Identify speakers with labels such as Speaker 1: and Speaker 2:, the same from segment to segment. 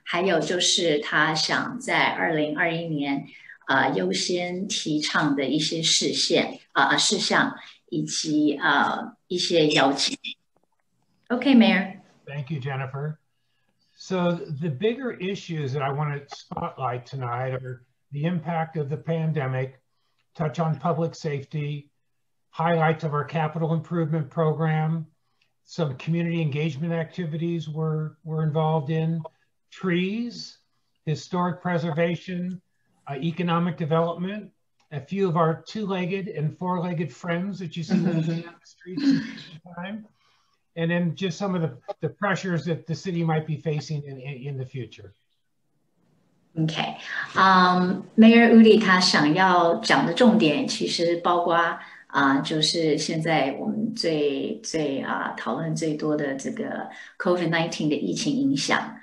Speaker 1: 还有就是他想在2021年优先提倡的一些事项以及一些邀请。Okay, Mayor.
Speaker 2: Thank you, Jennifer. So the bigger issues that I want to spotlight tonight are the impact of the pandemic, touch on public safety, highlights of our capital improvement program, some community engagement activities we're involved in, trees, historic preservation, economic development, a few of our two-legged and four-legged friends that you see on the streets from time to time, and then just some of the pressures that the city might be facing in the future.
Speaker 1: Okay, Mayor Ude 他想要讲的重点其实包括就是现在我们最讨论最多的这个 COVID-19 的疫情影响，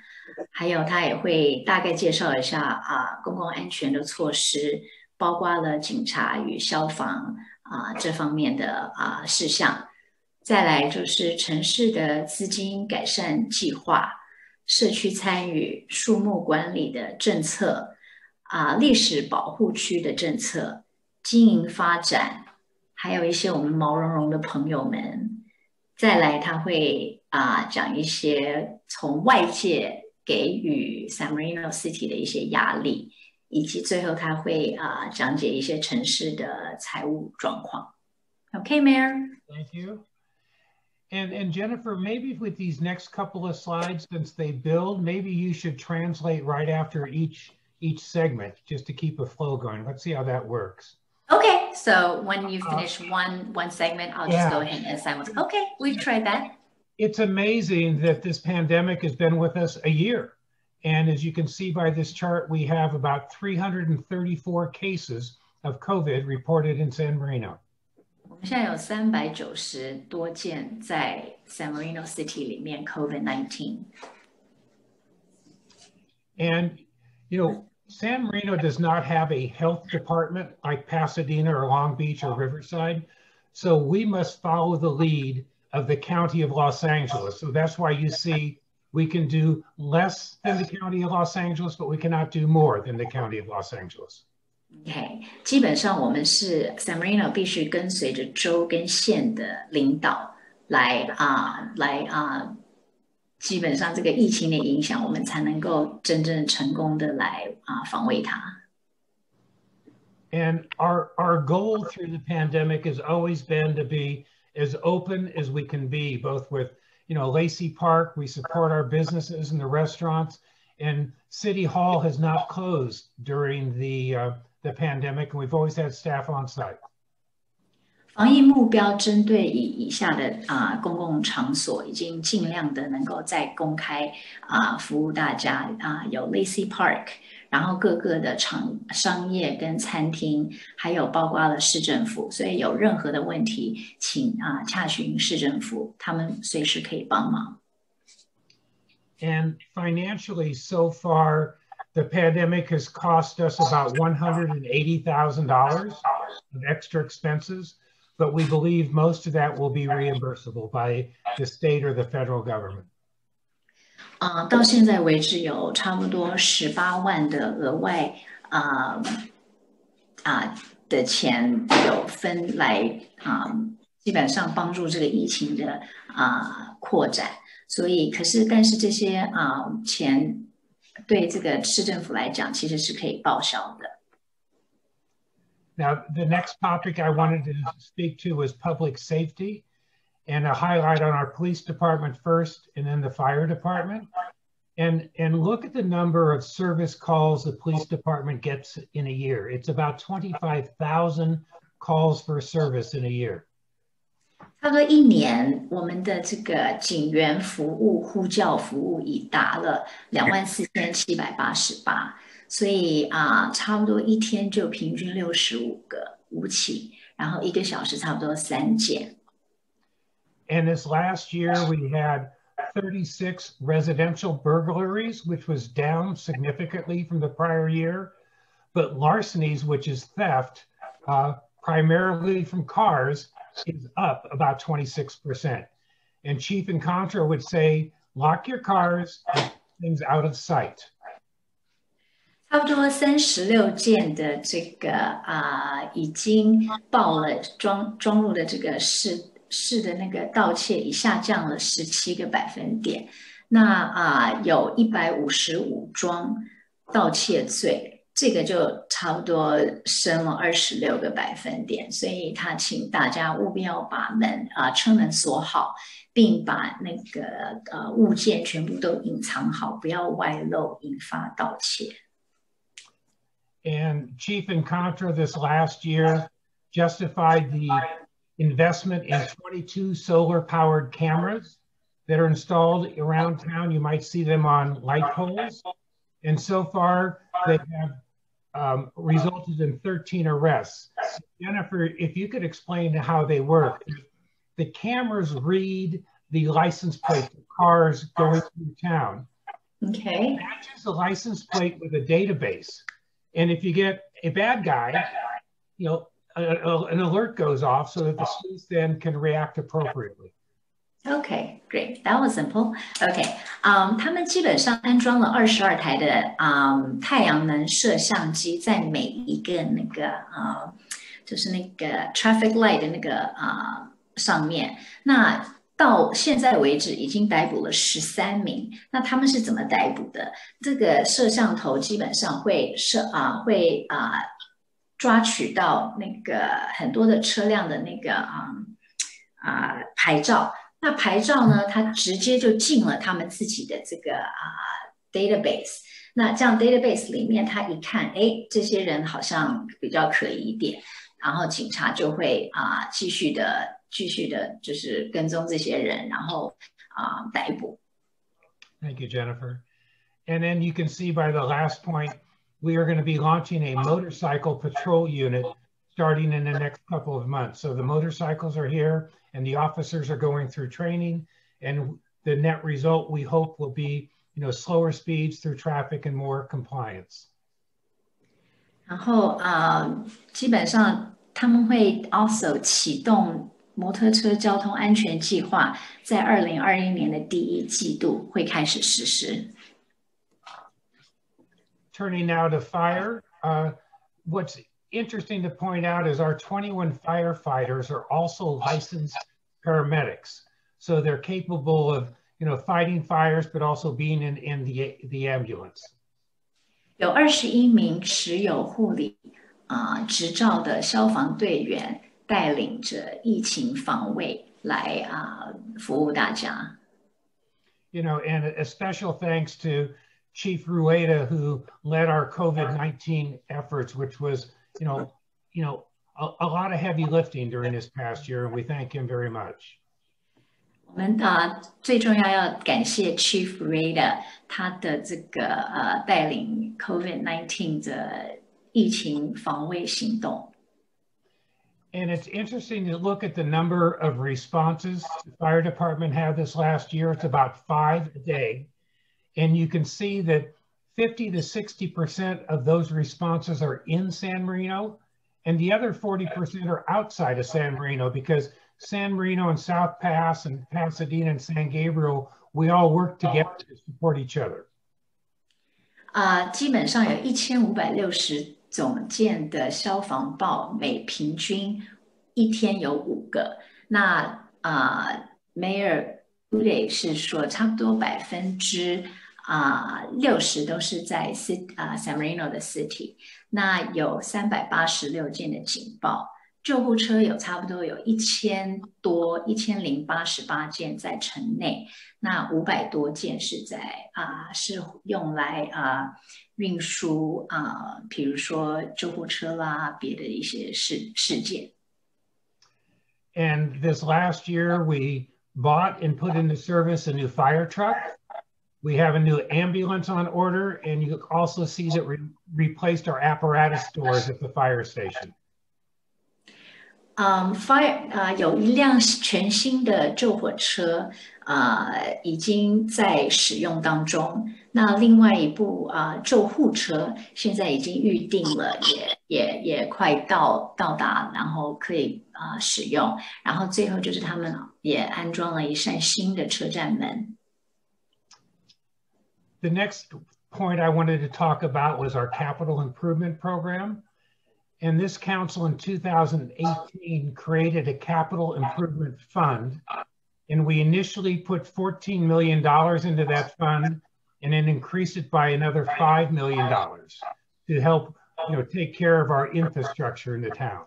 Speaker 1: 还有他也会大概介绍一下公共安全的措施，包括了警察与消防这方面的事项。再来就是城市的资金改善计划、社区参与、树木管理的政策、历史保护区的政策、经营发展，还有一些我们毛茸茸的朋友们。再来他会讲一些从外界给予 San Marino City 的一些压力，以及最后他会讲解一些城市的财务状况。Okay, Mayor.
Speaker 2: Thank you. And Jennifer, maybe with these next couple of slides, since they build, maybe you should translate right after each segment, just to keep a flow going. Let's see how that works.
Speaker 1: Okay, so when you finish one segment, I'll just go ahead and simultaneously. Okay, we've tried that.
Speaker 2: It's amazing that this pandemic has been with us a year. And as you can see by this chart, we have about 334 cases of COVID reported in San Marino.
Speaker 1: 我们现在有390多件在 San Marino City 里面 COVID-19。And,
Speaker 2: you know, San Marino does not have a health department like Pasadena or Long Beach or Riverside. So we must follow the lead of the County of Los Angeles. So that's why you see we can do less than the County of Los Angeles, but we cannot do more than the County of Los Angeles.
Speaker 1: Okay, 基本上我们是 San Marino 必须跟随着州跟县的领导来基本上这个疫情的影响，我们才能够真正成功的来防卫它。
Speaker 2: And our goal through the pandemic has always been to be as open as we can be, both with, you know, Lacey Park, we support our businesses and the restaurants, and City Hall has not closed during the pandemic, and we've always had staff on site.
Speaker 1: 防疫目标针对以下的公共场所，已经尽量的能够再公开服务大家有 Lacey Park， 然后各个的商业跟餐厅，还有包括了市政府，所以有任何的问题，请洽询市政府，他们随时可以帮忙。
Speaker 2: And financially, so far, the pandemic has cost us about $180,000 of extra expenses, but we believe most of that will be reimbursable by the state or the federal government.
Speaker 1: 到现在为止有差不多18万的额外的钱有分来基本上帮助这个疫情的扩展，所以但是这些钱对这个市政府来讲其实是可以报销的。
Speaker 2: Now, the next topic I wanted to speak to was public safety, and a highlight on our police department first, and then the fire department. And look at the number of service calls the police department gets in a year. It's about 25,000 calls for service in a year.
Speaker 1: 差不多1年，我们的这个警员服务呼叫服务已达了24,788，所以差不多一天就平均65个5起，然后1个小时差不多3件。
Speaker 2: And this last year we had 36 residential burglaries, which was down significantly from the prior year, but larcenies, which is theft, primarily from cars, is up about 26%. And Chief and Contra would say, lock your cars, things out of sight.
Speaker 1: 差不多36件的这个已经报了装入的这个市的那个盗窃，已下降了17个百分点。那有155桩盗窃罪，这个就差不多升了26个百分点。所以他请大家务必要把车门锁好，并把那个物件全部都隐藏好，不要外露，引发盗窃。
Speaker 2: And Chief and Contra this last year justified the investment in 22 solar-powered cameras that are installed around town. You might see them on light poles. And so far, they have resulted in 13 arrests. Jennifer, if you could explain how they work. The cameras read the license plate of cars going through town.
Speaker 1: Okay.
Speaker 2: It matches the license plate with a database. And if you get a bad guy, an alert goes off so that the police then can react appropriately.
Speaker 1: Okay, great. That was simple. Okay, 他们基本上安装了22台的太阳能摄像机，在每一个那个就是那个 traffic light 的那个上面。那到现在为止，已经逮捕了13名。那他们是怎么逮捕的？这个摄像头基本上会抓取到那个很多的车辆的那个牌照。那牌照呢，它直接就进了他们自己的这个database。那这样 database 里面，他一看，这些人好像比较可疑一点，然后警察就会继续的就是跟踪这些人，然后逮捕。
Speaker 2: Thank you, Jennifer. And then you can see by the last point, we are going to be launching a motorcycle patrol unit starting in the next couple of months. So the motorcycles are here and the officers are going through training, and the net result we hope will be, slower speeds through traffic and more compliance.
Speaker 1: 然后基本上他们会 also 启动摩托车交通安全计划，在2021年的第1季度会开始实施。
Speaker 2: Turning now to fire, what's interesting to point out is our 21 firefighters are also licensed paramedics. So they're capable of, fighting fires, but also being in the ambulance.
Speaker 1: 有21名持有护理执照的消防队员带领着疫情防卫来服务大家。
Speaker 2: And a special thanks to Chief Ude, who led our COVID-19 efforts, which was, a lot of heavy lifting during this past year, and we thank him very much.
Speaker 1: 我们最重要感谢 Chief Ude 他的这个带领 COVID-19 的疫情防卫行动。
Speaker 2: And it's interesting to look at the number of responses the fire department had this last year. It's about 5 a day. And you can see that 50 to 60% of those responses are in San Marino, and the other 40% are outside of San Marino, because San Marino and South Pass and Pasadena and San Gabriel, we all work together to support each other.
Speaker 1: 基本上有1560种件的消防报，每平均一天有5个。那Mayor Ude 是说，差不多60%都是在San Marino 的 City。那有386件的警报，救护车有差不多有1088件在城内，那500多件是是用来运输比如说救护车啦，别的一些事件。
Speaker 2: And this last year, we bought and put into service a new fire truck. We have a new ambulance on order, and you also see that we replaced our apparatus stores at the fire station.
Speaker 1: Fire 有一辆全新的救火车已经在使用当中。那另外一部救护车现在已经预定了，也快到达，然后可以使用。然后最后就是他们也安装了一扇新的车站门。
Speaker 2: the next point I wanted to talk about was our capital improvement program. And this council in 2018 created a capital improvement fund. And we initially put $14 million into that fund and then increased it by another $5 million to help take care of our infrastructure in the town.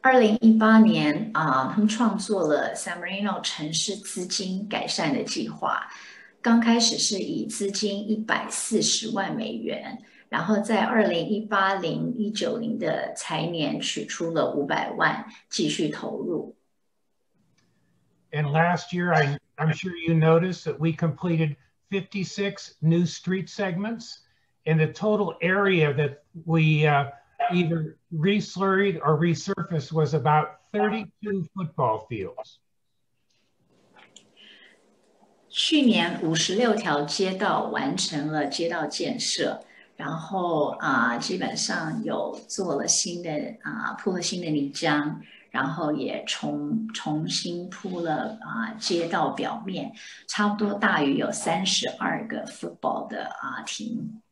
Speaker 1: 2018年他们创作了 San Marino 城市资金改善的计划。刚开始是以资金140万美元，然后在2018-19的财年取出了500万，继续投入。
Speaker 2: And last year, I'm sure you noticed that we completed 56 new street segments, and the total area that we either reslurried or resurfaced was about 32 football fields.
Speaker 1: 去年56条街道完成了街道建设，然后基本上有做了新的铺了新的泥浆，然后也重新铺了街道表面，差不多大约有32个 football 的亭。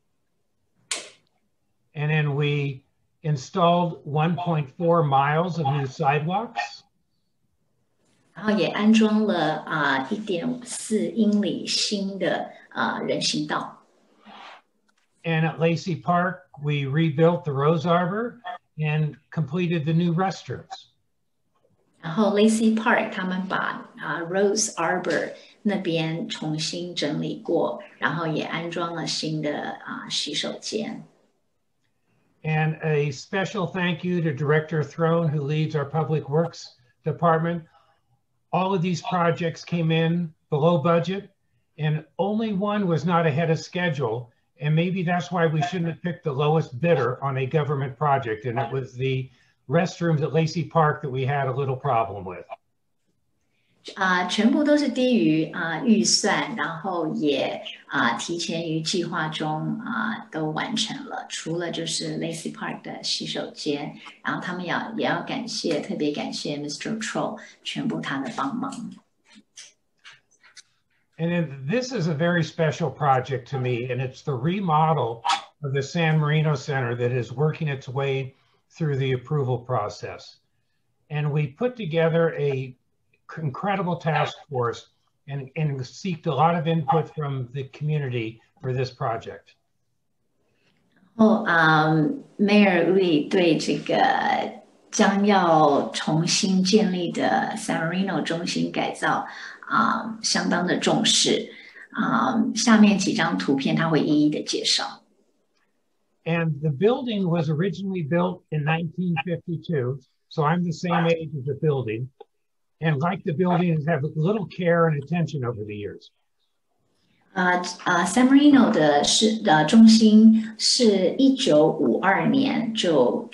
Speaker 2: And then we installed 1.4 miles of new sidewalks.
Speaker 1: 然后也安装了1.4英里新的人行道。
Speaker 2: And at Lacey Park, we rebuilt the Rose Arbor and completed the new restrooms.
Speaker 1: 然后 Lacey Park 他们把Rose Arbor 那边重新整理过，然后也安装了新的洗手间。
Speaker 2: And a special thank you to Director Throne, who leads our Public Works Department. All of these projects came in below budget, and only one was not ahead of schedule. And maybe that's why we shouldn't have picked the lowest bidder on a government project, and it was the restrooms at Lacey Park that we had a little problem with.
Speaker 1: 全部都是低于预算，然后也提前于计划中都完成了，除了就是 Lacey Park 的洗手间，然后他们也要特别感谢 Mr. Troll 全部他的帮忙。
Speaker 2: And then this is a very special project to me, and it's the remodel of the San Marino Center that is working its way through the approval process. And we put together a incredible task force and seeked a lot of input from the community for this project.
Speaker 1: 然后Mayor Ude 对这个将要重新建立的 San Marino 中心改造相当的重视。下面几张图片他会一一的介绍。
Speaker 2: And the building was originally built in 1952, so I'm the same age as the building. And like the building, has had little care and attention over the years.
Speaker 1: San Marino 的中心是1952年就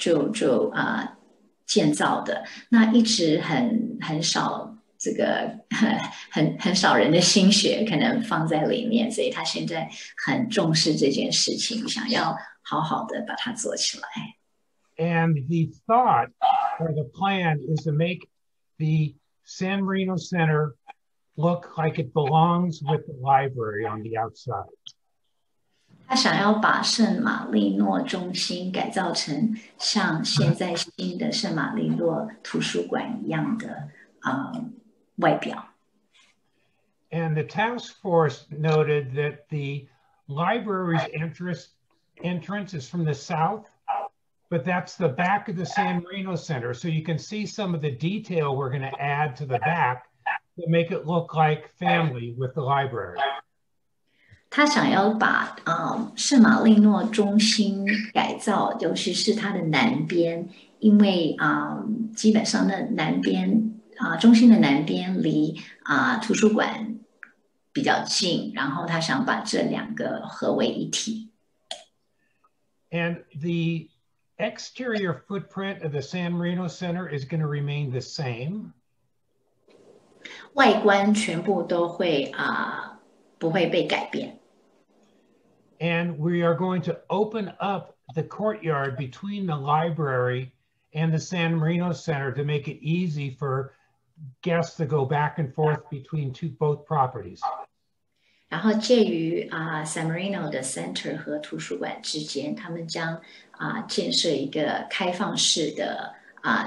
Speaker 1: 建造的，那一直很少这个很少人的心血可能放在里面，所以他现在很重视这件事情，想要好好的把它做起来。
Speaker 2: And the thought or the plan is to make the San Marino Center look like it belongs with the library on the outside.
Speaker 1: 他想要把圣马力诺中心改造成像现在新的圣马力诺图书馆一样的外表。
Speaker 2: And the task force noted that the library's entrance is from the south, but that's the back of the San Marino Center. So you can see some of the detail we're going to add to the back to make it look like family with the library.
Speaker 1: 他想要把圣马力诺中心改造，尤其是它的南边，因为基本上那南边中心的南边离图书馆比较近，然后他想把这两个合为一体。
Speaker 2: And the exterior footprint of the San Marino Center is going to remain the same.
Speaker 1: 外观全部都会不会被改变。
Speaker 2: And we are going to open up the courtyard between the library and the San Marino Center to make it easy for guests to go back and forth between both properties.
Speaker 1: 然后介于San Marino 的 Center 和图书馆之间，他们将建设一个开放式的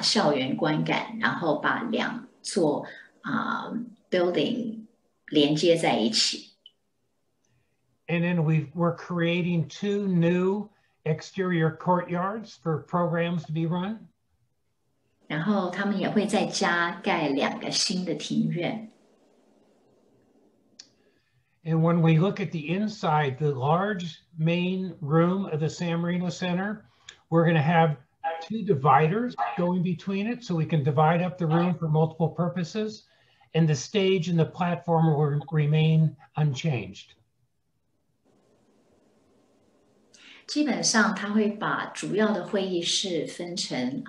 Speaker 1: 校园观感，然后把两座building 连接在一起。
Speaker 2: And then we're creating 2 new exterior courtyards for programs to be run.
Speaker 1: 然后他们也会再加盖2个新的庭院。
Speaker 2: And when we look at the inside, the large main room of the San Marino Center, we're going to have 2 dividers going between it so we can divide up the room for multiple purposes. And the stage and the platform will remain unchanged.
Speaker 1: 基本上，它会把主要的会议室分成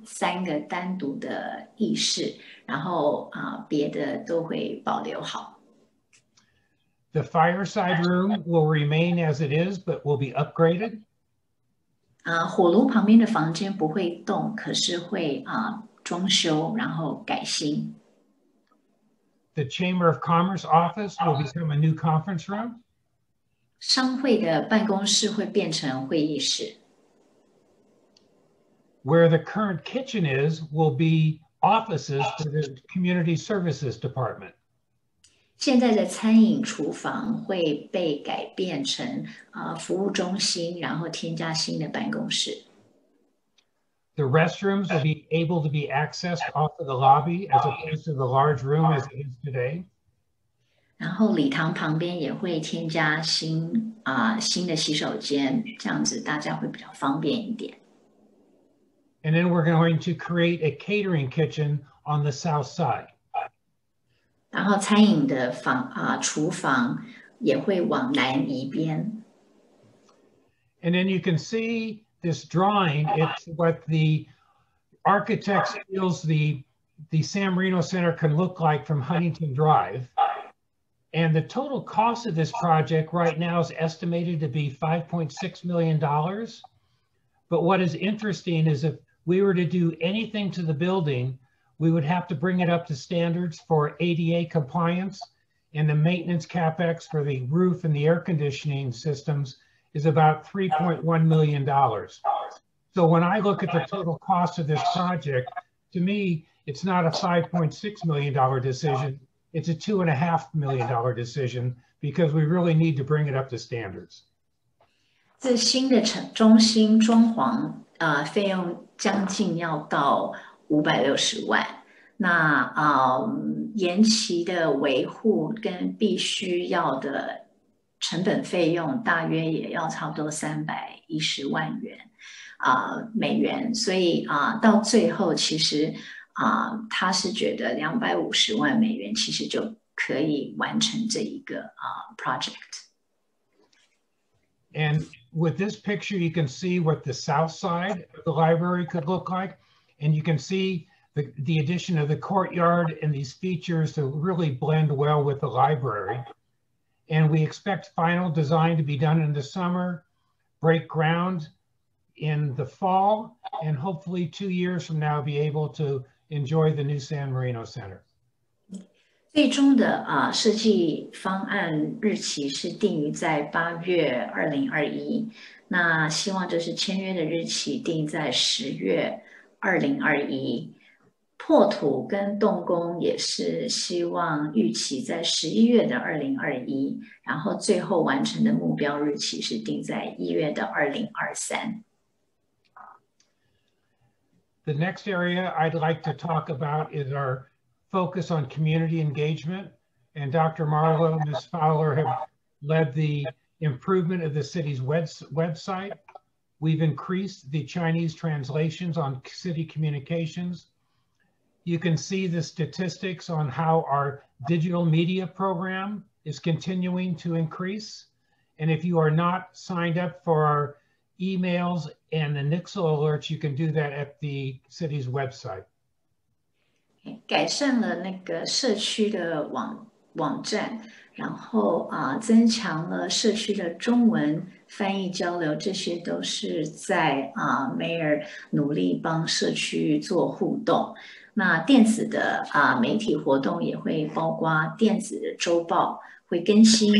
Speaker 1: 3个单独的议室，然后别的都会保留好。
Speaker 2: The fireside room will remain as it is, but will be upgraded.
Speaker 1: 火炉旁边的房间不会动，可是会装修，然后改新。
Speaker 2: The Chamber of Commerce office will become a new conference room.
Speaker 1: 商会的办公室会变成会议室。
Speaker 2: Where the current kitchen is will be offices for the Community Services Department.
Speaker 1: 现在的餐饮厨房会被改变成服务中心，然后添加新的办公室。
Speaker 2: The restrooms will be able to be accessed off of the lobby as opposed to the large room as it is today.
Speaker 1: 然后礼堂旁边也会添加新的洗手间，这样子大家会比较方便一点。
Speaker 2: And then we're going to create a catering kitchen on the south side.
Speaker 1: 然后餐饮的厨房也会往南移边。
Speaker 2: And then you can see this drawing. It's what the architects feels the San Marino Center can look like from Huntington Drive. And the total cost of this project right now is estimated to be $5.6 million. But what is interesting is if we were to do anything to the building, we would have to bring it up to standards for ADA compliance, and the maintenance capex for the roof and the air conditioning systems is about $3.1 million. So when I look at the total cost of this project, to me, it's not a $5.6 million decision. It's a $2.5 million decision because we really need to bring it up to standards.
Speaker 1: 这新的中心装潢费用将近要到560万，那延期的维护跟必须要的成本费用大约也要差不多310万元美元，所以到最后其实他是觉得250万美元其实就可以完成这一个project。
Speaker 2: And with this picture, you can see what the south side of the library could look like. And you can see the addition of the courtyard and these features to really blend well with the library. And we expect final design to be done in the summer, break ground in the fall, and hopefully 2 years from now be able to enjoy the new San Marino Center.
Speaker 1: 最终的设计方案日期是定于在8月2021，那希望就是签约的日期定在10月2021，破土跟动工也是希望预期在11月的2021，然后最后完成的目标日期是定在1月的2023。
Speaker 2: The next area I'd like to talk about is our focus on community engagement. And Dr. Marlowe and Ms. Fowler have led the improvement of the city's website. We've increased the Chinese translations on city communications. You can see the statistics on how our digital media program is continuing to increase. And if you are not signed up for our emails and the Nixle alerts, you can do that at the city's website.
Speaker 1: 改善了那个社区的网站，然后增强了社区的中文翻译交流，这些都是在Mayor 努力帮社区做互动。那电子的媒体活动也会包括电子的周报会更新，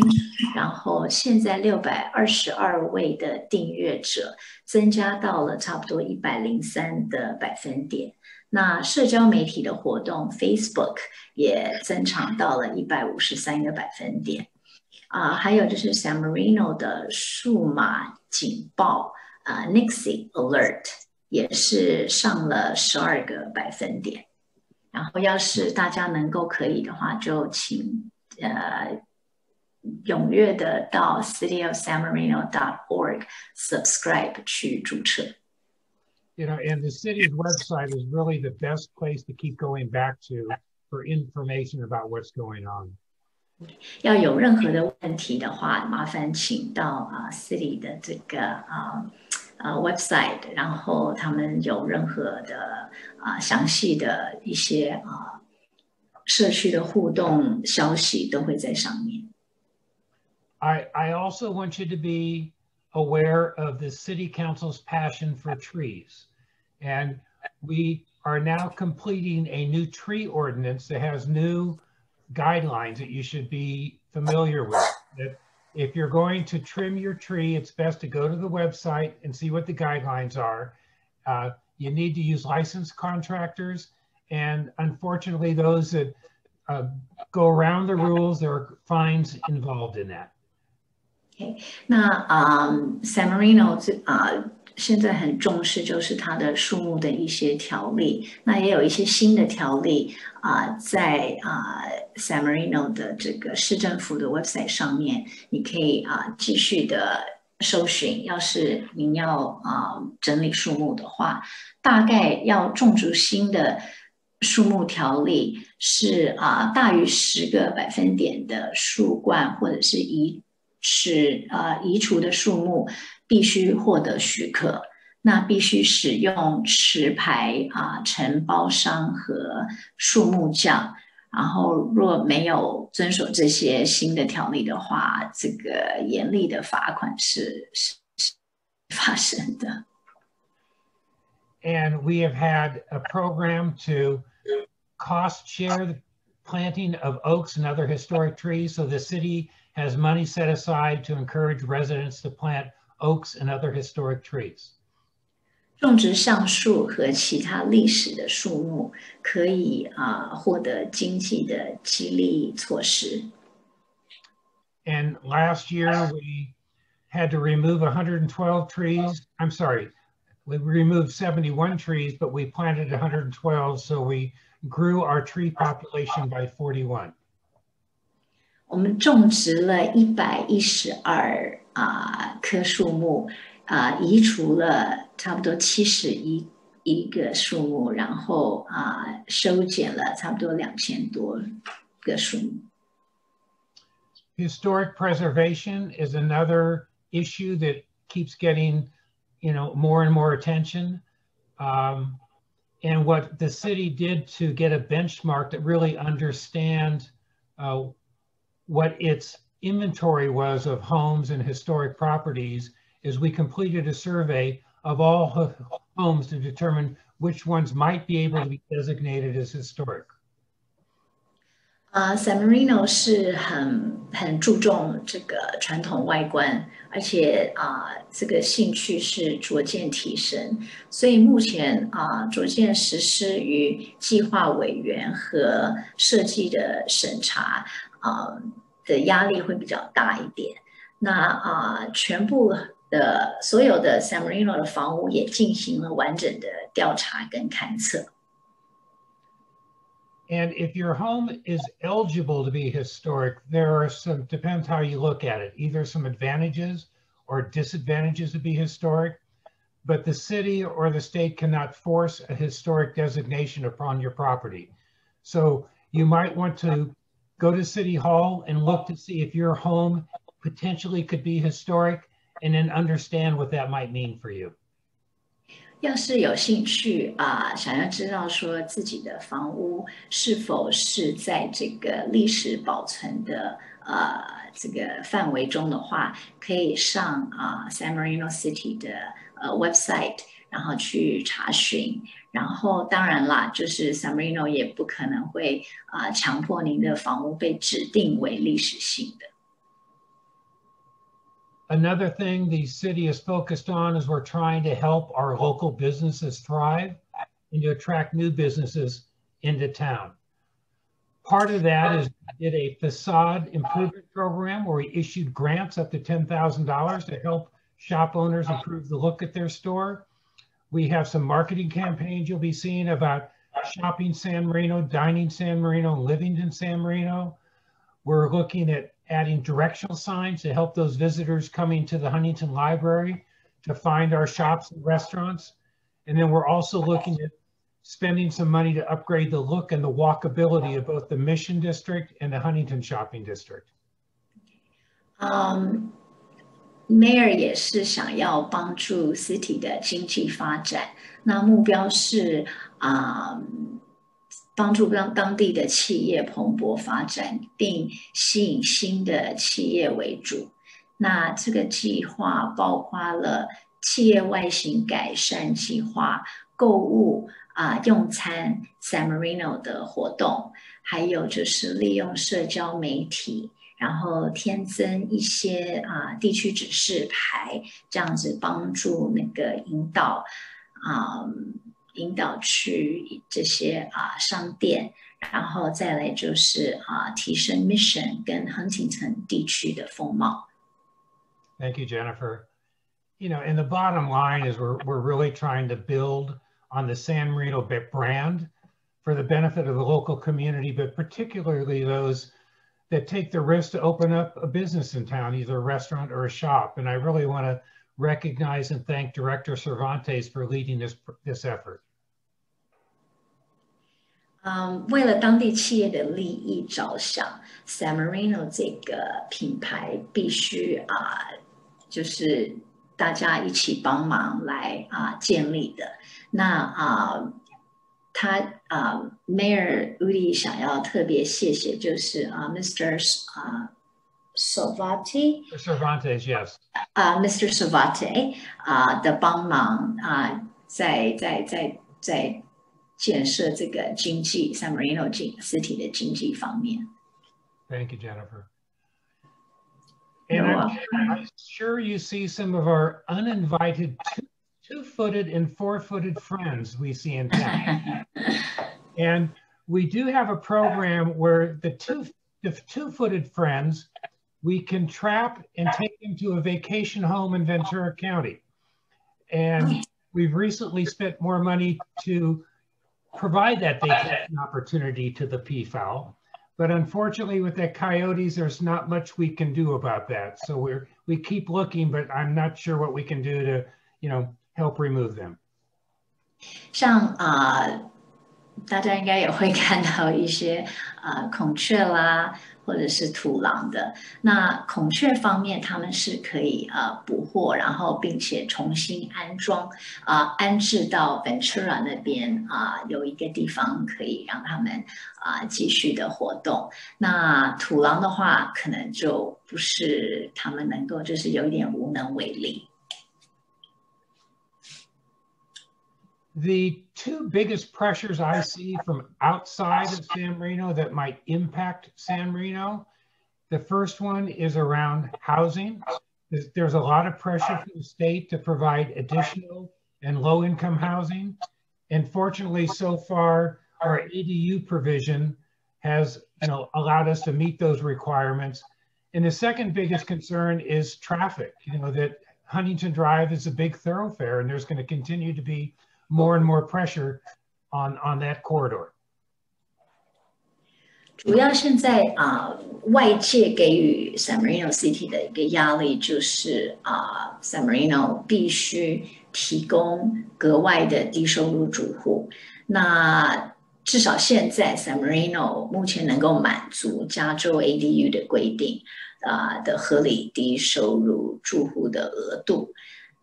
Speaker 1: 然后现在622位的订阅者增加到了差不多103的百分点。那社交媒体的活动 Facebook 也增长到了153个百分点。还有就是 San Marino 的数码警报Nixie Alert 也是上了12个百分点。然后要是大家能够可以的话，就请踊跃的到 cityofsanmarino.org subscribe 去注册。
Speaker 2: You know, and the city's website is really the best place to keep going back to for information about what's going on.
Speaker 1: 要有任何的问题的话，麻烦请到city 的这个website， 然后他们有任何的详细的一些社区的互动消息都会在上面。
Speaker 2: I also want you to be aware of the City Council's passion for trees. And we are now completing a new tree ordinance that has new guidelines that you should be familiar with. That if you're going to trim your tree, it's best to go to the website and see what the guidelines are. You need to use licensed contractors. And unfortunately, those that go around the rules, there are fines involved in that.
Speaker 1: Okay. 那San Marino 现在很重视就是它的树木的一些条例，那也有一些新的条例在San Marino 的这个市政府的 website 上面，你可以继续的搜寻。要是您要整理树木的话，大概要种植新的树木条例是大于10个百分点的树冠或者是移除的树木必须获得许可，那必须使用持牌承包商和树木匠，然后若没有遵守这些新的条例的话，这个严厉的罚款是发生的。
Speaker 2: And we have had a program to cost share the planting of oaks and other historic trees. So the city has money set aside to encourage residents to plant oaks and other historic trees.
Speaker 1: 种植橡树和其他历史的树木可以获得经济的激励措施。
Speaker 2: And last year we had to remove 112 trees. I'm sorry, we removed 71 trees, but we planted 112, so we grew our tree population by 41.
Speaker 1: 我们种植了112棵树木，移除了差不多71个树木，然后修剪了差不多2000多个树木。
Speaker 2: Historic preservation is another issue that keeps getting, more and more attention. And what the city did to get a benchmark that really understand what its inventory was of homes and historic properties is we completed a survey of all homes to determine which ones might be able to be designated as historic.
Speaker 1: San Marino 是很注重这个传统外观，而且这个兴趣是逐渐提升，所以目前逐渐实施于计划委员和设计的审查的压力会比较大一点。那全部的所有的 San Marino 的房屋也进行了完整的调查跟勘测。
Speaker 2: And if your home is eligible to be historic, there are some, depends how you look at it, either some advantages or disadvantages to be historic, but the city or the state cannot force a historic designation upon your property. So you might want to go to City Hall and look to see if your home potentially could be historic and then understand what that might mean for you.
Speaker 1: 要是有兴趣想要知道说自己的房屋是否是在这个历史保存的这个范围中的话，可以上San Marino City 的website，然后去查询。然后当然啦，就是 San Marino 也不可能会强迫您的房屋被指定为历史性的。
Speaker 2: Another thing the city is focused on is we're trying to help our local businesses thrive and to attract new businesses into town. Part of that is we did a facade improvement program where we issued grants up to $10,000 to help shop owners improve the look at their store. We have some marketing campaigns you'll be seeing about shopping San Marino, dining San Marino, living in San Marino. We're looking at adding directional signs to help those visitors coming to the Huntington Library to find our shops and restaurants. And then we're also looking at spending some money to upgrade the look and the walkability of both the Mission District and the Huntington Shopping District.
Speaker 1: Mayor 也是想要帮助 City 的经济发展，那目标是帮助当地的企业蓬勃发展，并吸引新的企业为主。那这个计划包括了企业外形改善计划、购物用餐 San Marino 的活动，还有就是利用社交媒体。然后添增一些地区指示牌，这样子帮助那个引导去这些商店，然后再来就是提升 Mission 跟 Huntington 地区的风貌。
Speaker 2: Thank you, Jennifer. You know, and the bottom line is we're really trying to build on the San Marino brand for the benefit of the local community, but particularly those that take the risk to open up a business in town, either a restaurant or a shop. And I really want to recognize and thank Director Cervantes for leading this effort.
Speaker 1: 为了当地企业的利益着想 ，San Marino 这个品牌必须就是大家一起帮忙来建立的。那Mayor Ude 想要特别谢谢，就是Mr.
Speaker 2: Cervantes, yes.
Speaker 1: Mr. Cervantes 的帮忙在建设这个经济 San Marino City 的经济方面。
Speaker 2: Thank you, Jennifer. And I'm sure you see some of our uninvited two-footed and four-footed friends we see in town. And we do have a program where the two-footed friends, we can trap and take them to a vacation home in Ventura County. And we've recently spent more money to provide that vacation opportunity to the peafowl. But unfortunately, with the coyotes, there's not much we can do about that. So we keep looking, but I'm not sure what we can do to, help remove them.
Speaker 1: 像大家应该也会看到一些孔雀啦，或者是土狼的。那孔雀方面，他们是可以捕获，然后并且重新安置到 Ventura 那边有一个地方可以让他们继续的活动。那土狼的话，可能就不是他们能够，就是有一点无能为力。
Speaker 2: The two biggest pressures I see from outside of San Marino that might impact San Marino, the first one is around housing. There's a lot of pressure from the state to provide additional and low-income housing. And fortunately, so far, our ADU provision has allowed us to meet those requirements. And the second biggest concern is traffic. That Huntington Drive is a big thoroughfare, and there's going to continue to be more and more pressure on that corridor.
Speaker 1: 主要现在外界给予 San Marino City 的一个压力就是San Marino 必须提供格外的低收入住户。那至少现在 San Marino 目前能够满足加州 ADU 的规定的合理低收入住户的额度。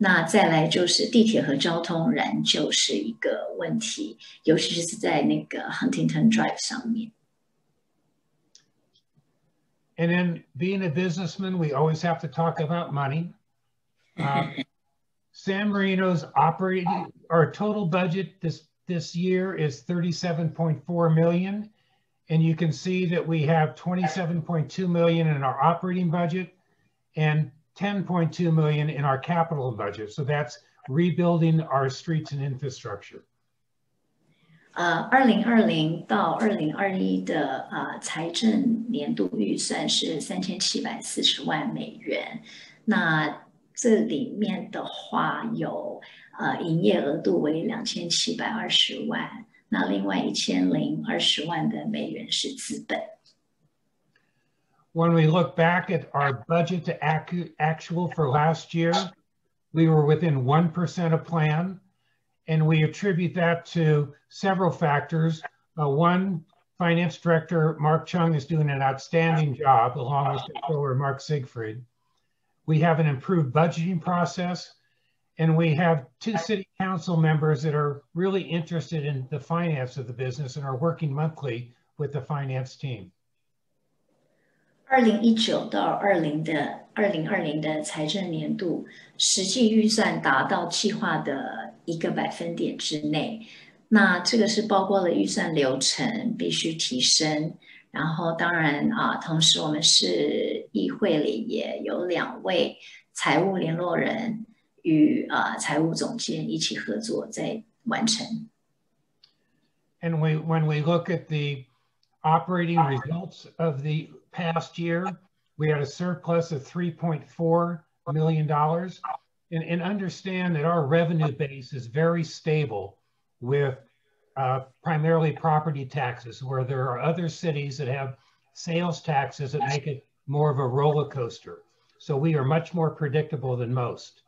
Speaker 1: 那再来就是地铁和交通仍旧是一个问题，尤其是在那个 Huntington Drive 上面。
Speaker 2: And then being a businessman, we always have to talk about money. San Marino's our total budget this year is $37.4 million. And you can see that we have $27.2 million in our operating budget and $10.2 million in our capital budget. So that's rebuilding our streets and infrastructure.
Speaker 1: 2020到2021的财政年度预算是3740万美元。那这里面的话有营业额度为2720万，那另外1020万的美元是资本。
Speaker 2: When we look back at our budget to actual for last year, we were within 1% of plan. And we attribute that to several factors. One, Finance Director Mark Chung is doing an outstanding job, along with Controller Mark Siegfried. We have an improved budgeting process, and we have 2 City Council members that are really interested in the finance of the business and are working monthly with the finance team.
Speaker 1: 2019到2020的财政年度，实际预算达到计划的1个百分点之内。那这个是包括了预算流程必须提升，然后当然同时我们市议会里也有2位财务联络人与财务总监一起合作在完成。
Speaker 2: And when we look at the operating results of the past year, we had a surplus of $3.4 million. And understand that our revenue base is very stable with primarily property taxes, where there are other cities that have sales taxes that make it more of a roller coaster. So we are much more predictable than most.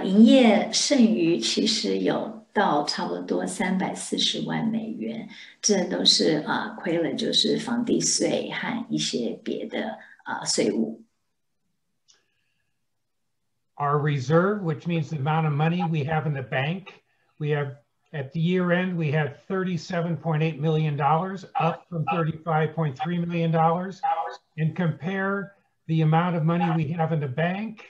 Speaker 1: 营业剩余其实有到差不多340万美元，这都是亏了就是房地税和一些别的税务。
Speaker 2: Our reserve, which means the amount of money we have in the bank, we have at the year end, we had $37.8 million, up from $35.3 million. And compare the amount of money we have in the bank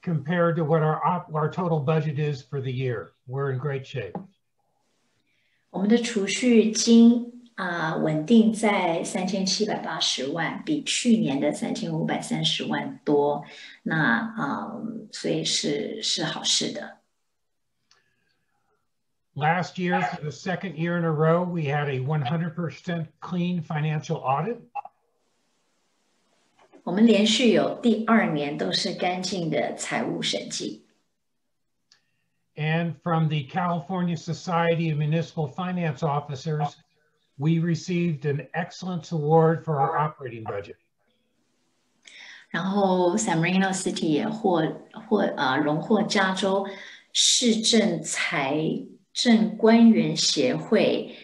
Speaker 2: compared to what our total budget is for the year. We're in great shape.
Speaker 1: 我们的储蓄金稳定在3780万，比去年的3530万多。那所以是好事的。
Speaker 2: Last year, for the second year in a row, we had a 100% clean financial audit.
Speaker 1: 我们连续有第2年都是干净的财务审计。
Speaker 2: And from the California Society of Municipal Finance Officers, we received an excellence award for our operating budget.
Speaker 1: 然后 San Marino City 也荣获加州市政财政官员协会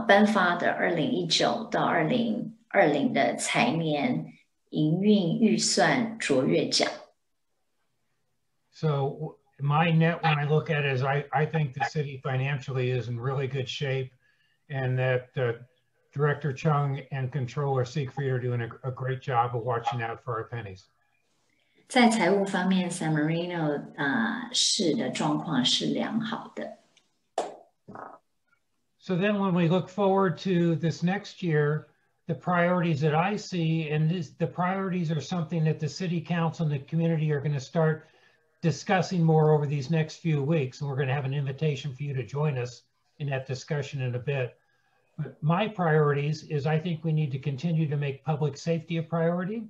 Speaker 1: 颁发的2019到2020的财年营运预算卓越奖。
Speaker 2: So my net, when I look at it, is I think the city financially is in really good shape, and that Director Chung and Controller Siegfried are doing a great job of watching out for our pennies.
Speaker 1: 在财务方面 ，San Marino 市的状况是良好的。
Speaker 2: So then when we look forward to this next year, the priorities that I see, and the priorities are something that the city council and the community are going to start discussing more over these next few weeks. And we're going to have an invitation for you to join us in that discussion in a bit. But my priorities is I think we need to continue to make public safety a priority.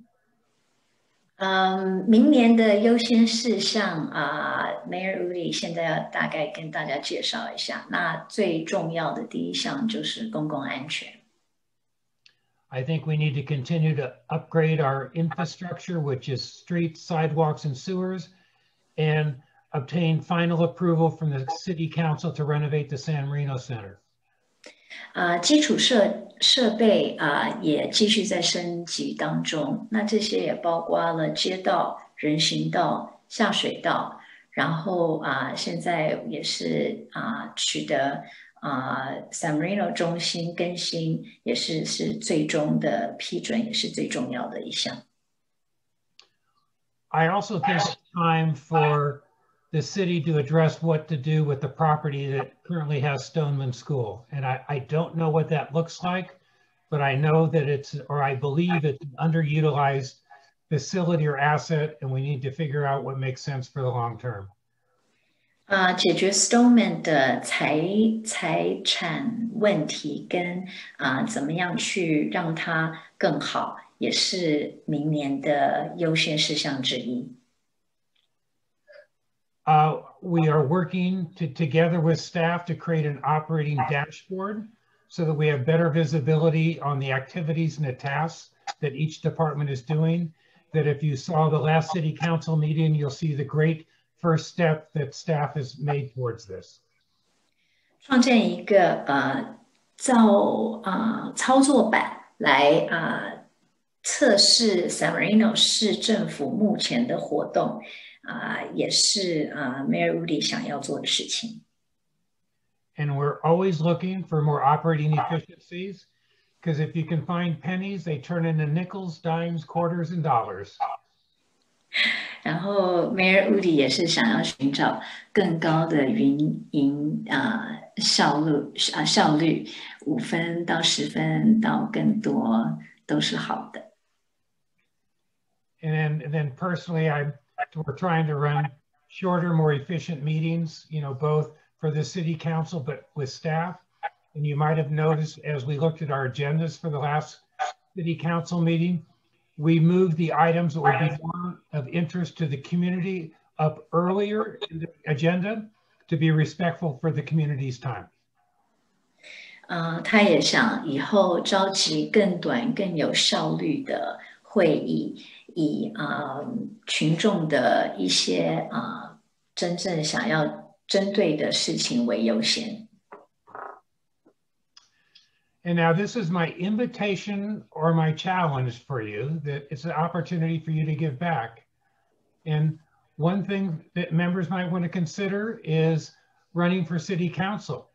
Speaker 1: 明年的优先事项Mayor Ude 现在要大概跟大家介绍一下。那最重要的第一项就是公共安全。
Speaker 2: I think we need to continue to upgrade our infrastructure, which is streets, sidewalks, and sewers, and obtain final approval from the City Council to renovate the San Marino Center.
Speaker 1: 基础设备也继续在升级当中，那这些也包括了街道、人行道、下水道，然后现在也是取得San Marino 中心更新，也是最终的批准，也是最重要的一项。
Speaker 2: I also think it's time for the city to address what to do with the property that currently has Stoneman School. And I don't know what that looks like, but I know that I believe it's an underutilized facility or asset, and we need to figure out what makes sense for the long term.
Speaker 1: 解决 Stoneman 的财产问题跟怎么样去让它更好，也是明年的优先事项之一。
Speaker 2: We are working together with staff to create an operating dashboard so that we have better visibility on the activities and the tasks that each department is doing. That if you saw the last city council meeting, you'll see the great first step that staff has made towards this.
Speaker 1: 创建一个操作板来测试 San Marino 市政府目前的活动，也是Mayor Ude 想要做的事情。
Speaker 2: And we're always looking for more operating efficiencies, because if you can find pennies, they turn into nickels, dimes, quarters, and dollars. 然后 Mayor Ude 也是想要寻找更高的运营效率，5分到10分到更多都是好的。And then personally, we're trying to run shorter, more efficient meetings, both for the city council, but with staff. And you might have noticed as we looked at our agendas for the last city council meeting, we moved the items that would be more of interest to the community up earlier in the agenda to be respectful for the community's time.
Speaker 1: 他也想以后召集更短、更有效率的会议，以群众的一些真正想要针对的事情为优先。
Speaker 2: And now this is my invitation or my challenge for you, that it's an opportunity for you to give back. And one thing that members might want to consider is running for city council.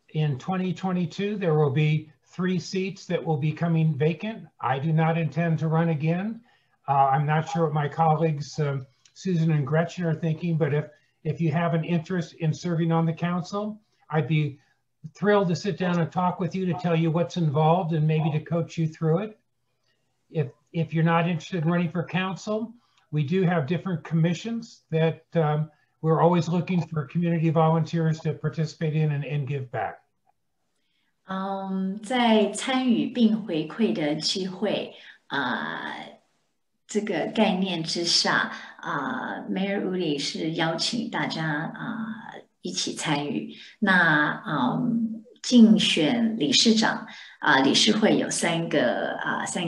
Speaker 2: In 2022, there will be 3 seats that will be coming vacant. I do not intend to run again. I'm not sure what my colleagues, Susan and Gretchen, are thinking, but if you have an interest in serving on the council, I'd be thrilled to sit down and talk with you to tell you what's involved and maybe to coach you through it. If you're not interested in running for council, we do have different commissions that we're always looking for community volunteers to participate in and give back.
Speaker 1: 在参与并回馈的机会这个概念之下Mayor Ude 是邀请大家一起参与。那竞选理事长理事会有3个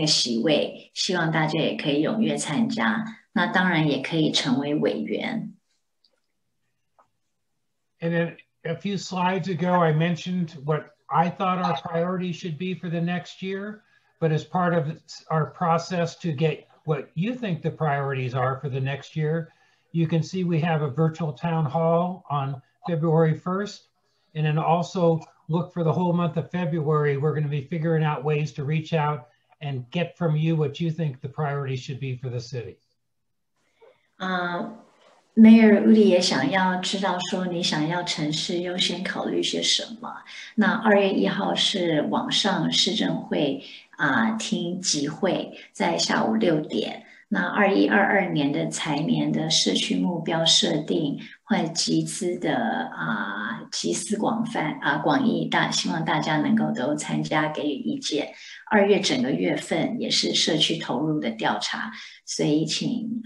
Speaker 1: 席位，希望大家也可以踊跃参加。那当然也可以成为委员。
Speaker 2: And then a few slides ago, I mentioned what I thought our priorities should be for the next year, but as part of our process to get what you think the priorities are for the next year, you can see we have a virtual town hall on February 1st, and then also look for the whole month of February. We're going to be figuring out ways to reach out and get from you what you think the priorities should be for the city.
Speaker 1: Mayor Ude 也想要知道说你想要城市优先考虑些什么。那2月1号是网上市政会厅集会，在下午6点。那21-22年的财年的社区目标设定会集思广益，希望大家能够都参加给予意见。2月整个月份也是社区投入的调查，所以请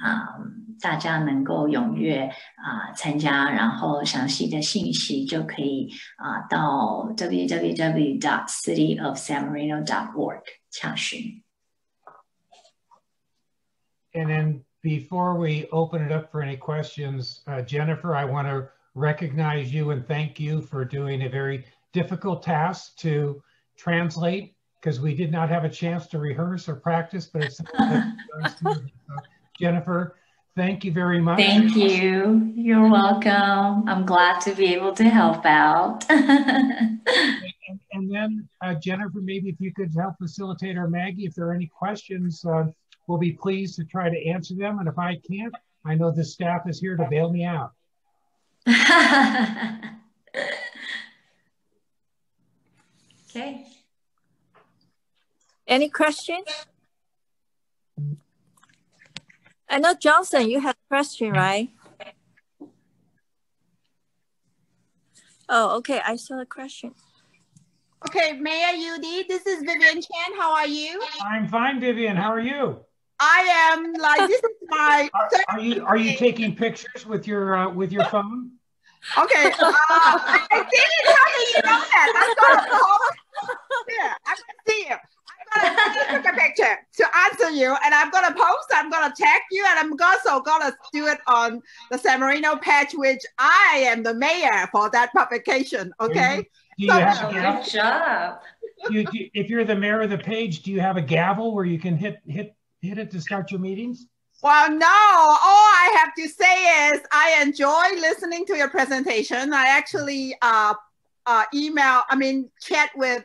Speaker 1: 大家能够踊跃参加，然后详细的信息就可以到 www.cityofsanmarino.org 查询。
Speaker 2: And then before we open it up for any questions, Jennifer, I want to recognize you and thank you for doing a very difficult task to translate, because we did not have a chance to rehearse or practice, but it's Jennifer, thank you very much.
Speaker 1: Thank you. You're welcome. I'm glad to be able to help out.
Speaker 2: And then Jennifer, maybe if you could help facilitate our Maggie, if there are any questions, we'll be pleased to try to answer them. And if I can't, I know the staff is here to bail me out.
Speaker 1: Okay.
Speaker 3: Any questions? I know, Johnson, you have a question, right? Oh, okay. I saw a question.
Speaker 4: Okay, Mayor Ude, this is Vivian Chen. How are you?
Speaker 2: I'm fine, Vivian. How are you?
Speaker 4: I am like, this is my.
Speaker 2: Are you taking pictures with your phone?
Speaker 4: Okay, I didn't how do you know that? I'm gonna post. Yeah, I'm gonna see you. I'm gonna take a picture to answer you, and I'm gonna post. I'm gonna tag you, and I'm also gonna do it on the San Marino page, which I am the mayor for that publication. Okay.
Speaker 2: Do you have a
Speaker 1: Good
Speaker 2: gavel?
Speaker 1: job.
Speaker 2: If you're the mayor of the page, do you have a gavel where you can hit it to start your meetings?
Speaker 4: Well, no, all I have to say is I enjoy listening to your presentation. I actually chat with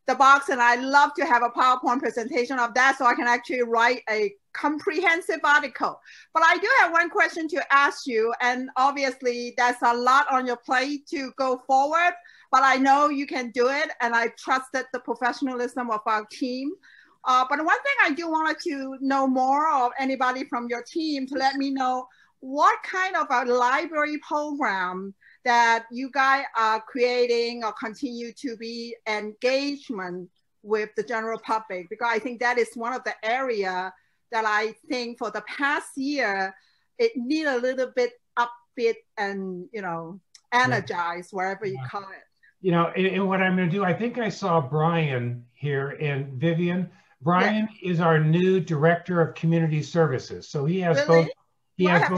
Speaker 4: the box, and I love to have a PowerPoint presentation of that so I can actually write a comprehensive article. But I do have one question to ask you, and obviously there's a lot on your plate to go forward, but I know you can do it, and I trusted the professionalism of our team. But one thing I do want to know more of anybody from your team to let me know what kind of a library program that you guys are creating or continue to be engagement with the general public, because I think that is one of the area that I think for the past year, it need a little bit upbeat and, you know, energized, wherever you call it. You know,
Speaker 2: and what I'm going to do, I think I saw Brian here, and Vivian. Brian is our new director of community services. So he has both. He has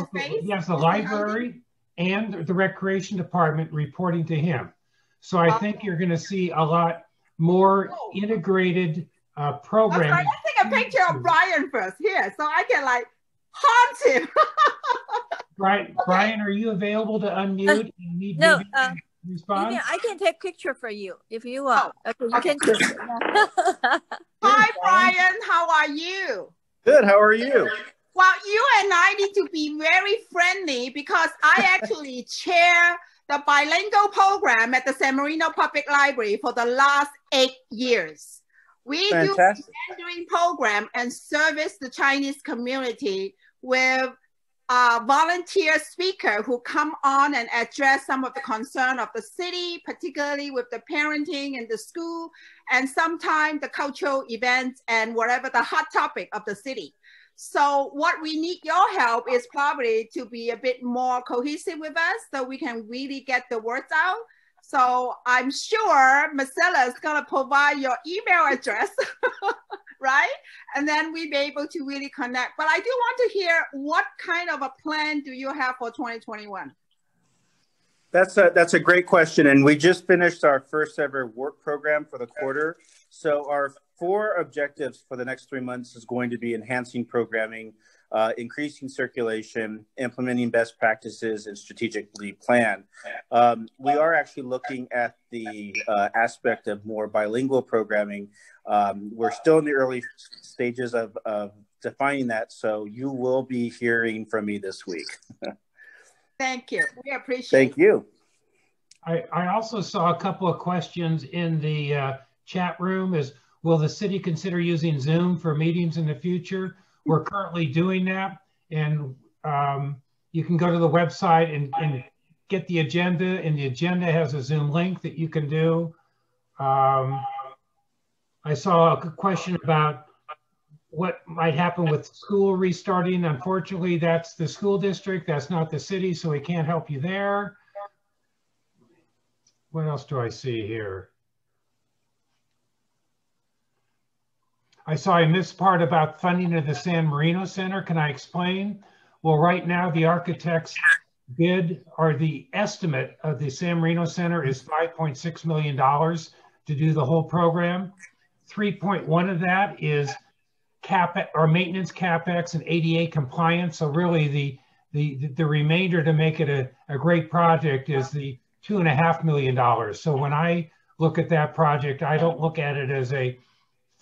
Speaker 2: the library and the recreation department reporting to him. So I think you're going to see a lot more integrated programming.
Speaker 4: Let's take a picture of Brian first here, so I can like haunt him.
Speaker 2: Brian, are you available to unmute?
Speaker 3: No.
Speaker 2: Respond?
Speaker 3: I can take a picture for you if you want. Okay, you can do it.
Speaker 4: Hi, Brian. How are you?
Speaker 5: Good. How are you?
Speaker 4: Well, you and I need to be very friendly because I actually chair the bilingual program at the San Marino Public Library for the last 8 years. We do a Mandarin program and service the Chinese community with volunteer speaker who come on and address some of the concern of the city, particularly with the parenting in the school, and sometimes the cultural events and whatever the hot topic of the city. So what we need your help is probably to be a bit more cohesive with us so we can really get the words out. So I'm sure Marcella is gonna provide your email address, right? And then we'll be able to really connect. But I do want to hear what kind of a plan do you have for 2021?
Speaker 5: That's a great question. And we just finished our first ever work program for the quarter. So our 4 objectives for the next 3 months is going to be enhancing programming, increasing circulation, implementing best practices, and strategically plan. We are actually looking at the aspect of more bilingual programming. We're still in the early stages of defining that, so you will be hearing from me this week.
Speaker 4: Thank you. We appreciate it.
Speaker 5: Thank you.
Speaker 2: I also saw a couple of questions in the chat room. Will the city consider using Zoom for meetings in the future? We're currently doing that, and you can go to the website and get the agenda, and the agenda has a Zoom link that you can do. I saw a question about what might happen with school restarting. Unfortunately, that's the school district, that's not the city, so we can't help you there. What else do I see here? I saw in this part about funding of the San Marino Center. Can I explain? Well, right now the architect's bid, or the estimate of the San Marino Center, is $5.6 million to do the whole program. 3.1 of that is maintenance capex and ADA compliance. So really the remainder to make it a great project is the $2.5 million. So when I look at that project, I don't look at it as a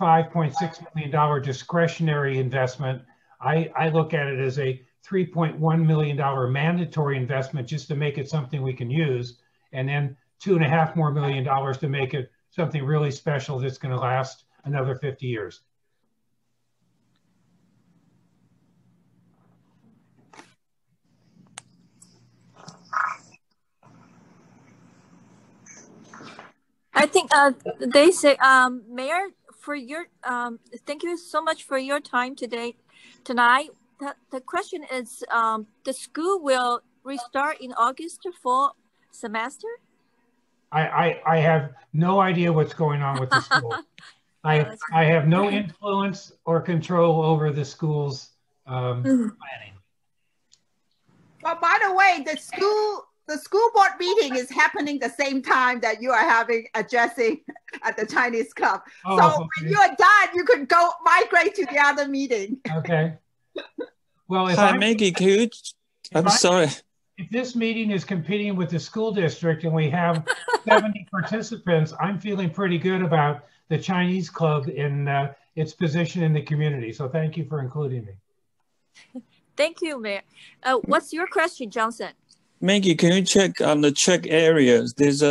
Speaker 2: $5.6 million discretionary investment. I look at it as a $3.1 million mandatory investment just to make it something we can use, and then $2.5 million more to make it something really special that's going to last another 50 years.
Speaker 3: I think they say, Mayor, for your thank you so much for your time tonight. The question is, the school will restart in August for semester?
Speaker 2: I have no idea what's going on with the school. I have no influence or control over the school's planning.
Speaker 4: Well, by the way, the school board meeting is happening the same time that you are having addressing at the Chinese club.
Speaker 2: Oh,
Speaker 4: so
Speaker 2: okay.
Speaker 4: when you're done, you could go migrate to the other meeting.
Speaker 2: Okay. Well, if
Speaker 6: Hi, Maggie, sorry.
Speaker 2: If this meeting is competing with the school district and we have 70 participants, I'm feeling pretty good about the Chinese club in its position in the community. So thank you for including me.
Speaker 3: Thank you, Mayor. What's your question, Johnson?
Speaker 6: Maggie, can you check on the check areas? There's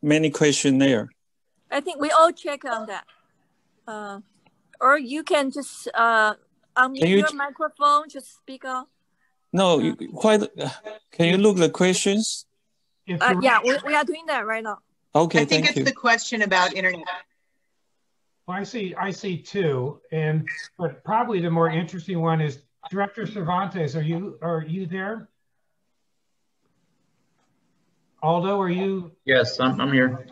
Speaker 6: many questions there.
Speaker 3: I think we all check on that. Or you can just unmute your microphone, just speak up.
Speaker 6: No, can you look at the questions?
Speaker 3: Yeah, we are doing that right now.
Speaker 6: Okay,
Speaker 7: I think
Speaker 6: thank you.
Speaker 7: it's the question about internet.
Speaker 2: Well, I see two, but probably the more interesting one is Director Cervantes. Are you there? Aldo, are you?
Speaker 8: Yes, I'm here.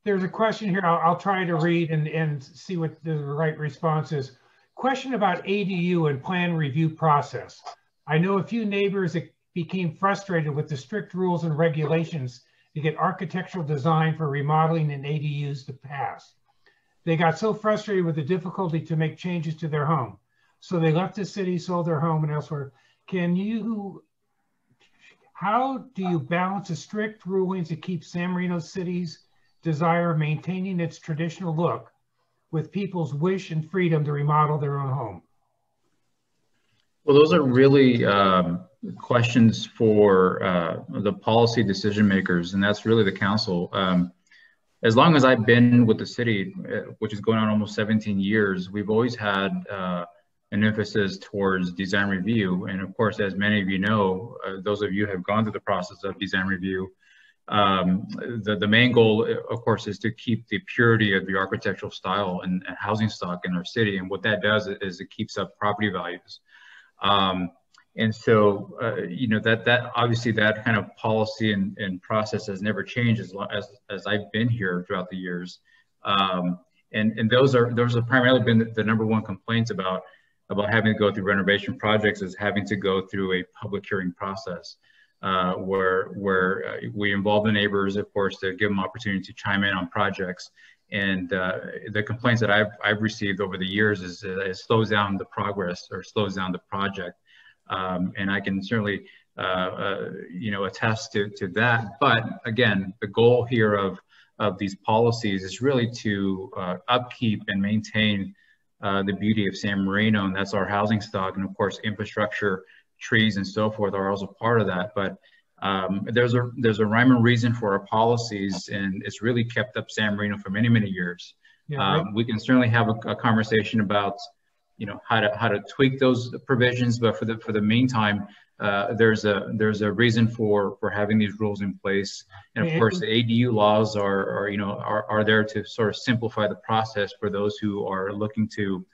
Speaker 2: There's a question here. I'll try to read and see what the right response is. Question about ADU and plan review process. I know a few neighbors that became frustrated with the strict rules and regulations to get architectural design for remodeling and ADUs to pass. They got so frustrated with the difficulty to make changes to their home. So they left the city, sold their home and elsewhere. How do you balance the strict rulings to keep San Marino City's desire of maintaining its traditional look with people's wish and freedom to remodel their own home?
Speaker 8: Well, those are really questions for the policy decision makers, and that's really the council. As long as I've been with the city, which is going on almost 17 years, we've always had an emphasis towards design review. And of course, as many of you know, those of you who have gone through the process of design review, the main goal, of course, is to keep the purity of the architectural style and housing stock in our city. And what that does is it keeps up property values. And so, that obviously that kind of policy and process has never changed as I've been here throughout the years. And those are primarily been the number one complaints about having to go through renovation projects, is having to go through a public hearing process where we involve the neighbors, of course, to give them opportunity to chime in on projects. And the complaints that I've received over the years is it slows down the progress or slows down the project. And I can certainly, attest to that. But again, the goal here of these policies is really to upkeep and maintain the beauty of San Marino, and that's our housing stock. And of course, infrastructure, trees, and so forth are also part of that. But there's a rhyme and reason for our policies, and it's really kept up San Marino for many, many years. Yeah, right. We can certainly have a conversation about, how to tweak those provisions, but for the meantime, there's a reason for having these rules in place. And of course, the ADU laws are there to sort of simplify the process for those who are looking to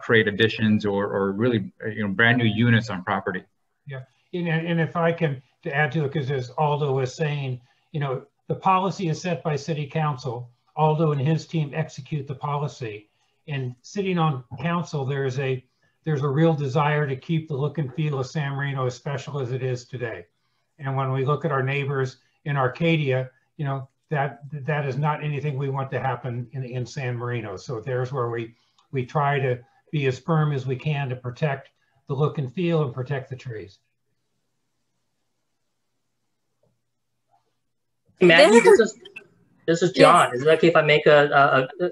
Speaker 8: create additions or really brand new units on property.
Speaker 2: Yeah, and if I can to add to it, because as Aldo was saying, the policy is set by City Council. Aldo and his team execute the policy, and sitting on council, there's a real desire to keep the look and feel of San Marino as special as it is today. And when we look at our neighbors in Arcadia, that is not anything we want to happen in San Marino. So there's where we try to be as firm as we can to protect the look and feel and protect the trees.
Speaker 9: Maggie, this is John. Yes. Is it okay if I make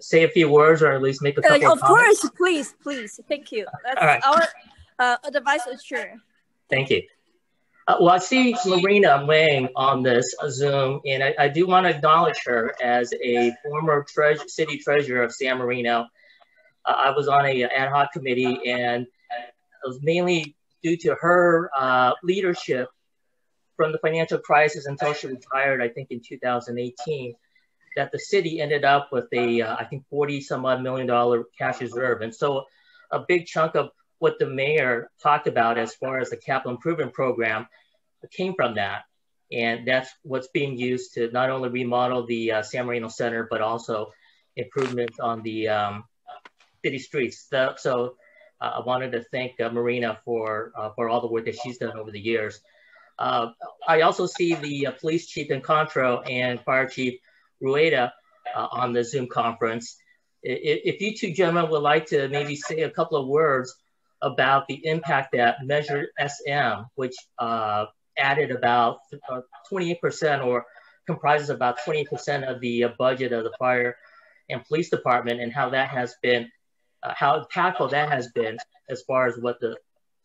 Speaker 9: say a few words, or at least make a couple of comments?
Speaker 3: Of course, please. Thank you. That's
Speaker 9: all right.
Speaker 3: the Vice Chair.
Speaker 9: Thank you. Well, I see Marina weighing on this Zoom, and I do want to acknowledge her as a former city treasurer of San Marino. I was on an ad hoc committee, and it was mainly due to her leadership from the financial crisis until she retired, I think in 2018, that the city ended up with a, I think, $40-some-odd million cash reserve. And so a big chunk of what the mayor talked about as far as the capital improvement program came from that. And that's what's being used to not only remodel the San Marino Center, but also improvements on the city streets. So I wanted to thank Marina for all the work that she's done over the years. I also see the police chief in Contro and fire chief Ude on the Zoom conference. If you two gentlemen would like to maybe say a couple of words about the impact that Measure SM, which added about 28% or comprises about 20% of the budget of the fire and police department, and how that has been, how impactful that has been as far as what the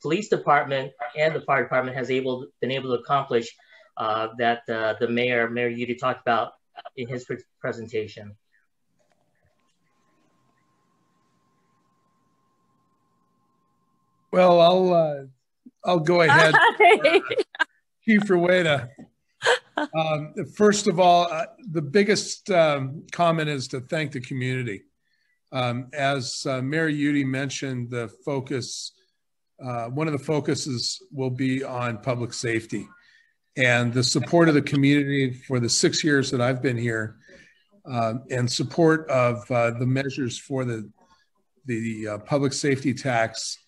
Speaker 9: police department and the fire department has been able to accomplish that the Mayor Ude talked about in his presentation.
Speaker 7: Well, I'll go ahead. Chief Ude. First of all, the biggest comment is to thank the community. As Mayor Ude mentioned, the focus, one of the focuses will be on public safety, and the support of the community for the 6 years that I've been here, and support of the measures for the public safety tax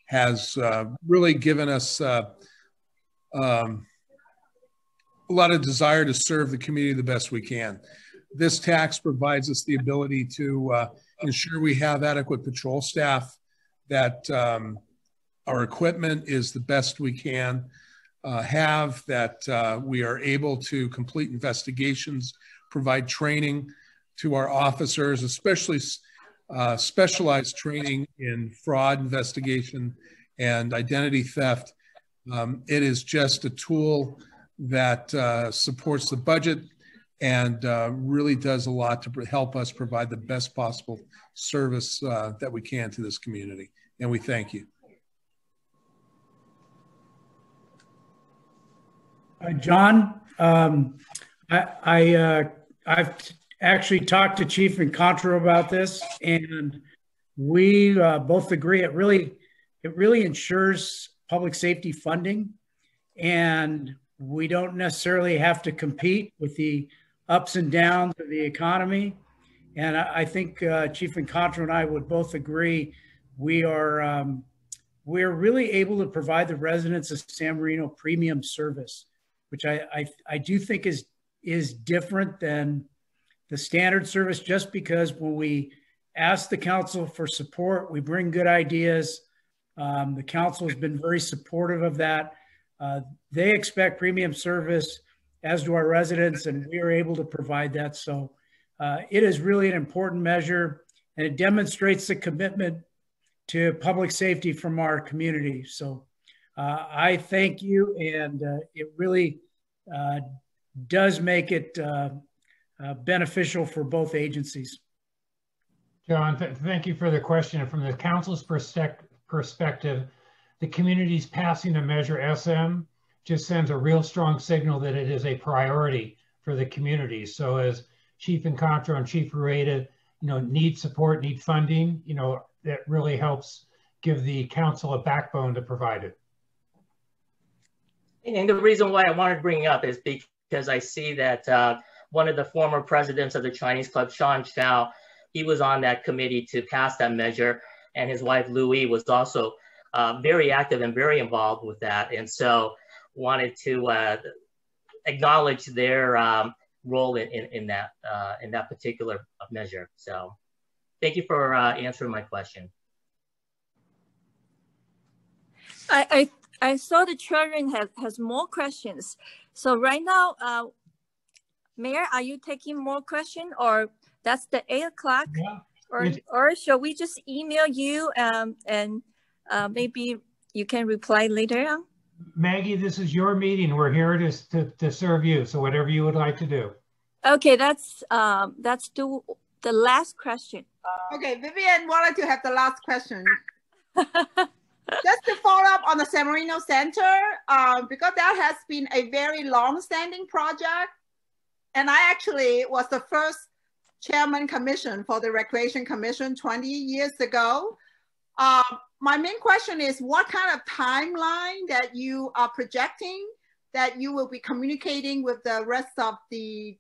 Speaker 7: has really given us a lot of desire to serve the community the best we can. This tax provides us the ability to ensure we have adequate patrol staff, that our equipment is the best we can have, that we are able to complete investigations, provide training to our officers, especially specialized training in fraud investigation and identity theft. It is just a tool that supports the budget and really does a lot to help us provide the best possible service that we can to this community. And we thank you.
Speaker 10: John, I've actually talked to Chief and Contra about this, and we both agree it really ensures public safety funding, and we don't necessarily have to compete with the ups and downs of the economy. And I think Chief and Contra and I would both agree we're really able to provide the residents of San Marino premium service, which I do think is different than the standard service, just because when we ask the council for support, we bring good ideas. The council has been very supportive of that. They expect premium service, as do our residents, and we are able to provide that. So it is really an important measure, and it demonstrates the commitment to public safety from our community. So I thank you, and it really does make it beneficial for both agencies.
Speaker 2: John, thank you for the question. From the council's perspective, the community's passing a Measure SM just sends a real strong signal that it is a priority for the community. So as Chief and Contra and Chief Ude, need support, need funding, that really helps give the council a backbone to provide it.
Speaker 9: And the reason why I wanted to bring it up is because I see that one of the former presidents of the Chinese Club, Sean Chow, he was on that committee to pass that measure, and his wife Louis was also very active and very involved with that. And so wanted to acknowledge their role in that particular measure. So thank you for answering my question.
Speaker 3: I saw the children has more questions. So right now, Mayor, are you taking more questions, or that's the 8 o'clock?
Speaker 2: Yeah.
Speaker 3: Or shall we just email you and maybe you can reply later on.
Speaker 2: Maggie, this is your meeting. We're here to serve you. So whatever you would like to do.
Speaker 3: Okay, that's the last question.
Speaker 4: Okay, Vivian wanted to have the last question. Just to follow up on the San Marino Center, because that has been a very long-standing project. And I actually was the first chairman commission for the Recreation Commission 20 years ago. My main question is what kind of timeline that you are projecting that you will be communicating with the rest of the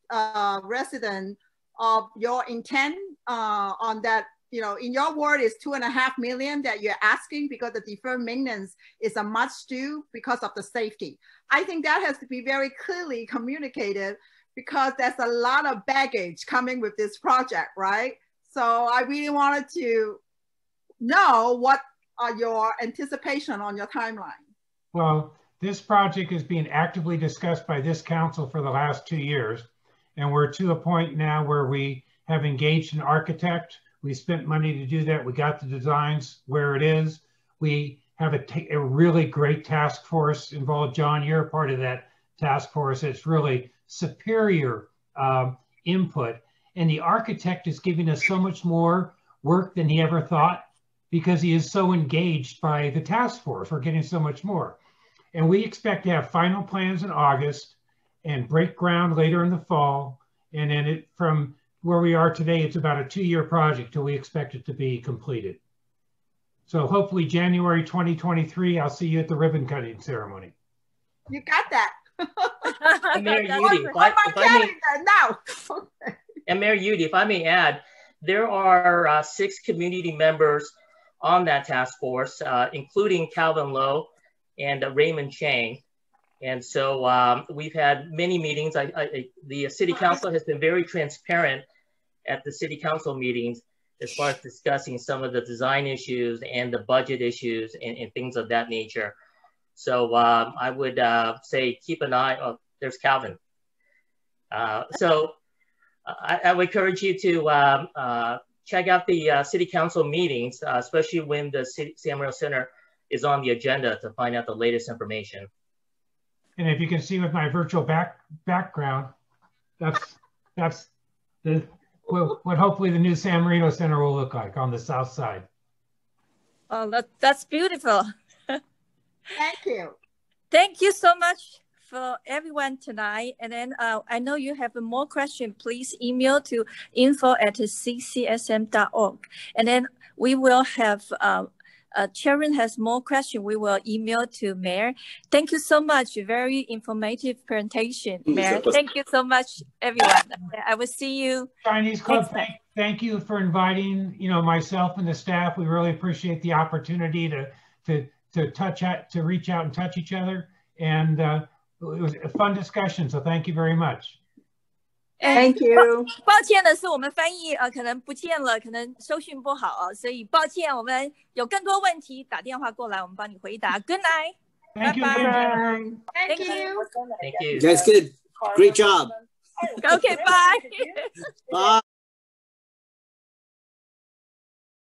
Speaker 4: residents of your intent on that, you know, in your word is $2.5 million that you're asking because the deferred maintenance is a must do because of the safety. I think that has to be very clearly communicated because there's a lot of baggage coming with this project, right? So I really wanted to know what are your anticipation on your timeline.
Speaker 2: Well, this project is being actively discussed by this council for the last 2 years. And we're to a point now where we have engaged an architect. We spent money to do that. We got the designs where it is. We have a really great task force involved. John, you're a part of that task force. It's really superior input. And the architect is giving us so much more work than he ever thought because he is so engaged by the task force. We're getting so much more. And we expect to have final plans in August and break ground later in the fall. And then from where we are today, it's about a 2-year project till we expect it to be completed. So hopefully January 2023, I'll see you at the ribbon cutting ceremony.
Speaker 4: You got that.
Speaker 9: And Mayor Ude, and Mayor Ude, if I may add, there are 6 community members on that task force, including Calvin Lowe and Raymond Chang. And so we've had many meetings. The city council has been very transparent at the city council meetings as far as discussing some of the design issues and the budget issues and things of that nature. So I would say keep an eye. Oh, there's Calvin. So I would encourage you to check out the city council meetings, especially when the San Marino Center is on the agenda to find out the latest information.
Speaker 2: And if you can see with my virtual background, that's what hopefully the new San Marino Center will look like on the south side.
Speaker 3: Oh, that's beautiful.
Speaker 4: Thank you.
Speaker 3: Thank you so much for everyone tonight. And then I know you have more questions. Please email to info@ccsm.org. And then we will have Chairman has more questions. We will email to Mayor. Thank you so much. Very informative presentation, Mayor. Thank you so much, everyone. I will see you.
Speaker 2: Chinese Club, thank you for inviting myself and the staff. We really appreciate the opportunity to reach out and touch each other. And it was a fun discussion. So thank you very much.
Speaker 4: Thank you.
Speaker 3: 抱歉的是，我们翻译可能不见了，可能收讯不好所以抱歉。我们有更多问题打电话过来，我们帮你回答。Good night.
Speaker 2: Thank you.
Speaker 4: Thank you.
Speaker 9: Thank you.
Speaker 11: You guys good. Great job.
Speaker 3: Okay, bye.
Speaker 11: Bye.